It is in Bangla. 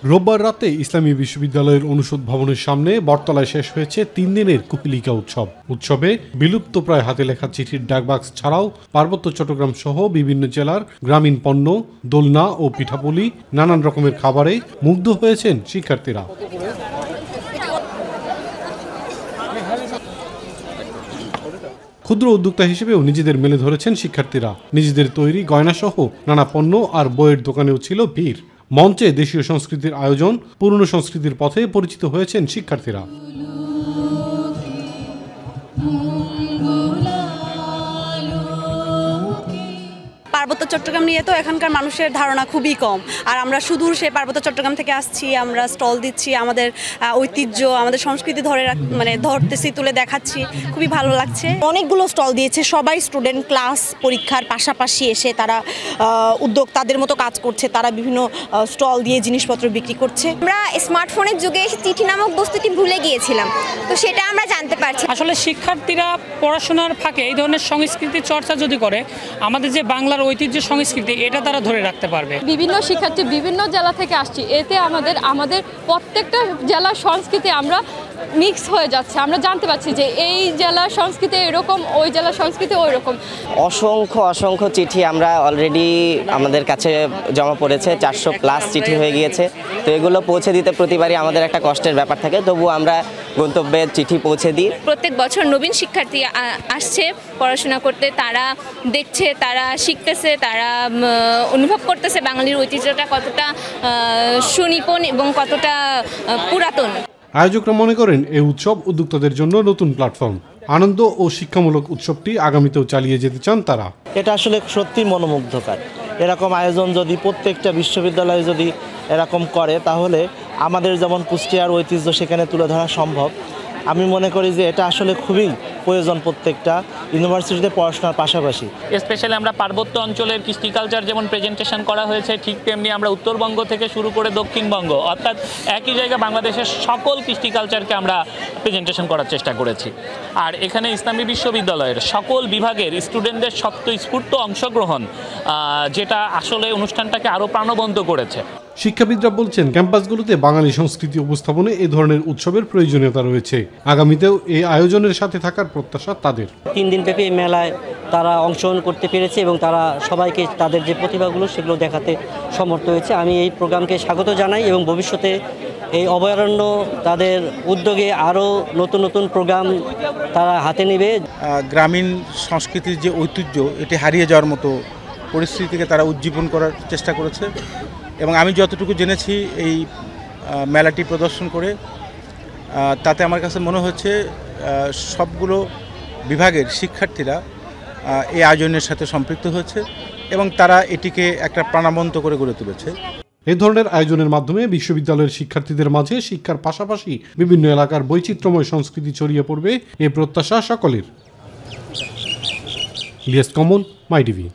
রোববার রাতে ইসলামী বিশ্ববিদ্যালয়ের অনুষদ ভবনের সামনে বটতলায় শেষ হয়েছে 3 দিনের কুপিলিকা উৎসব। উৎসবে বিলুপ্তপ্রায় হাতে লেখা চিঠির ডাকবাক্স ছাড়াও পার্বত্য চট্টগ্রাম সহ বিভিন্ন জেলার গ্রামীণ পণ্য, দোলনা ও পিঠাপুলি, নানান রকমের খাবারে মুগ্ধ হয়েছেন শিক্ষার্থীরা। ক্ষুদ্র উদ্যোক্তা হিসেবেও নিজেদের মেলে ধরেছেন শিক্ষার্থীরা। নিজেদের তৈরি গয়নাসহ নানা পণ্য আর বইয়ের দোকানেও ছিল ভিড়। মঞ্চে দেশীয় সংস্কৃতির আয়োজন, পুরনো সংস্কৃতির পথে পরিচিত হয়েছেন শিক্ষার্থীরা। পার্বত্য চট্টগ্রাম নিয়ে তো এখানকার মানুষের ধারণা খুবই কম। আর আমরা সুদূর সে পার্বত্য চট্টগ্রাম থেকে আসছি, আমরা স্টল দিচ্ছি, আমাদের ঐতিহ্য, আমাদের সংস্কৃতি ধরতেছি, তুলে দেখাচ্ছি, খুবই ভালো লাগছে। অনেকগুলো স্টল দিয়েছে, সবাই স্টুডেন্ট, ক্লাস পরীক্ষার পাশাপাশি এসে তারা উদ্যোক্তাদের মতো কাজ করছে, তারা বিভিন্ন স্টল দিয়ে জিনিসপত্র বিক্রি করছে। আমরা স্মার্টফোনের যুগে এসে চিঠি নামক বস্তুটি ভুলে গিয়েছিলাম, তো সেটা আমরা জানতে পারছি। আসলে শিক্ষার্থীরা পড়াশোনার ফাঁকে এই ধরনের সংস্কৃতি চর্চা যদি করে, আমাদের যে বাংলার ঐতিহ্য সংস্কৃতি এটা তারা ধরে রাখতে পারবে। বিভিন্ন শিক্ষার্থী বিভিন্ন জেলা থেকে আসছি, এতে আমাদের প্রত্যেকটা জেলার সংস্কৃতি আমরা মিক্স হয়ে যাচ্ছে। আমরা জানতে পারছি যে এই জেলার সংস্কৃতি এরকম, ওই জেলার সংস্কৃতি ওই রকম। অসংখ্য চিঠি আমরা অলরেডি আমাদের কাছে জমা পড়েছে, 400+ চিঠি হয়ে গিয়েছে। তো এগুলো পৌঁছে দিতে প্রতিবারই আমাদের একটা কষ্টের ব্যাপার থাকে, তবু আমরা গন্তব্যে চিঠি পৌঁছে দিই। প্রত্যেক বছর নবীন শিক্ষার্থী আসছে পড়াশোনা করতে, তারা দেখছে, তারা শিখতেছে, তারা অনুভব করতেছে বাঙালির ঐতিহ্যটা কতটা সুনিপুণ এবং কতটা পুরাতন। আয়োজকরা মনে করেন এই উৎসব উদ্যোক্তাদের জন্য নতুন প্ল্যাটফর্ম। আনন্দ ও শিক্ষামূলক উৎসবটি আগামীতেও চালিয়ে যেতে চান তারা। এটা আসলে সত্যি মনোমুগ্ধকর। এরকম আয়োজন যদি প্রত্যেকটা বিশ্ববিদ্যালয়ে যদি এরকম করে, তাহলে আমাদের যেমন কুষ্টিয়ার ঐতিহ্য সেখানে তুলে ধরা সম্ভব। আমি মনে করি যে এটা আসলে খুবই প্রয়োজন প্রত্যেকটা ইউনিভার্সিটিতে পড়াশোনার পাশাপাশি। স্পেশালি আমরা পার্বত্য অঞ্চলের কৃষ্টি কালচার যেমন প্রেজেন্টেশন করা হয়েছে, ঠিক তেমনি আমরা উত্তরবঙ্গ থেকে শুরু করে দক্ষিণবঙ্গ, অর্থাৎ একই জায়গায় বাংলাদেশের সকল কৃষ্টি কালচারকে আমরা প্রেজেন্টেশন করার চেষ্টা করেছি। আর এখানে ইসলামী বিশ্ববিদ্যালয়ের সকল বিভাগের স্টুডেন্টদের স্বতঃস্ফূর্ত অংশগ্রহণ, যেটা আসলে অনুষ্ঠানটাকে আরও প্রাণবন্ত করেছে। শিক্ষাবিদরা বলছেন, ক্যাম্পাসগুলোতে বাঙালি সংস্কৃতি উপস্থাপনে এ ধরনের উৎসবের প্রয়োজনীয়তা রয়েছে। আগামীতেও এই আয়োজনের সাথে থাকার প্রত্যাশা তাদের। 3 দিন ব্যাপী এই মেলায় তারা অংশগ্রহণ করতে পেরেছে এবং তারা সবাইকে তাদের যে প্রতিভাগুলো সেগুলো দেখাতে সমর্থ হয়েছে। আমি এই প্রোগ্রামকে স্বাগত জানাই এবং ভবিষ্যতে এই অভয়ারণ্য তাদের উদ্যোগে আরও নতুন প্রোগ্রাম তারা হাতে নেবে। গ্রামীণ সংস্কৃতির যে ঐতিহ্য, এটি হারিয়ে যাওয়ার মতো পরিস্থিতিকে তারা উজ্জীবন করার চেষ্টা করেছে এবং আমি যতটুকু জেনেছি এই মেলাটি প্রদর্শন করে, তাতে আমার কাছে মনে হচ্ছে সবগুলো বিভাগের শিক্ষার্থীরা এই আয়োজনের সাথে সম্পৃক্ত হয়েছে এবং তারা এটিকে একটা প্রাণবন্ত করে গড়ে তুলেছে। এ ধরনের আয়োজনের মাধ্যমে বিশ্ববিদ্যালয়ের শিক্ষার্থীদের মাঝে শিক্ষার পাশাপাশি বিভিন্ন এলাকার বৈচিত্র্যময় সংস্কৃতি ছড়িয়ে পড়বে, এ প্রত্যাশা সকলের। ইলিয়াস কমল, মাই টিভি।